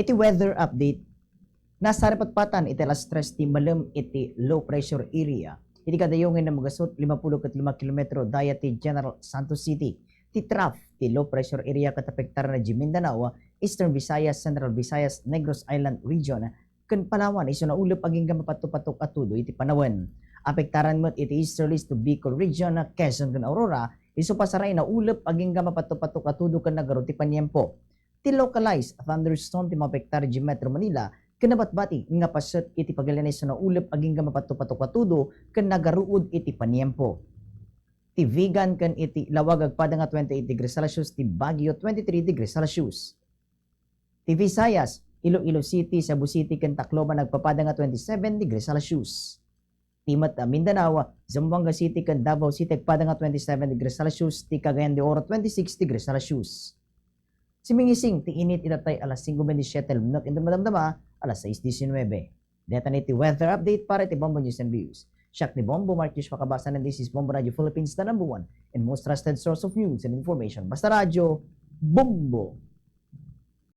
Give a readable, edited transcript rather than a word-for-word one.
Iti weather update. Nasa repatpatan iti alas 3 ti malam iti low pressure area. Iti kadayongin na magasot 55 kilometro daya ti General Santos City. Ti trough ti low pressure area katapektar na di Mindanao, Eastern Visayas, Central Visayas, Negros Island Region. Ken Palawan iso na ulep aging mapato-patok atudo iti panawen. Apektaran met iti easterlies to Bicol Region, Quezon ken Aurora. Iso pasaray na ulep aging mapato-patok atudo ken nagaro ti panyempo. Ti localized thunderstorm ti mapektar di Metro Manila kinabatbati nga paset iti pagalinis na ulep aging mapato-patok atudo ken nagaruod iti panyempo. Ti Vigan ken iti Lawag agpada nga 28 degrees Celsius, ti Baguio 23 degrees Celsius. Ti Visayas, Iloilo City, Cebu City ken Tacloban nagpapada nga 27 degrees Celsius. Ti Mindanao, Zamboanga City ken Davao City agpada nga 27 degrees Celsius, ti Cagayan de Oro 26 degrees Celsius. Simingising ti init itatay alas 5:27 minut in madamdama alas 6:19. Deta ni ti weather update para ti Bombo News and Views. Siak ni Bombo Marquez Makabasan, and this is Bombo Radio Philippines, the #1 and most trusted source of news and information. Basta radyo, Bombo!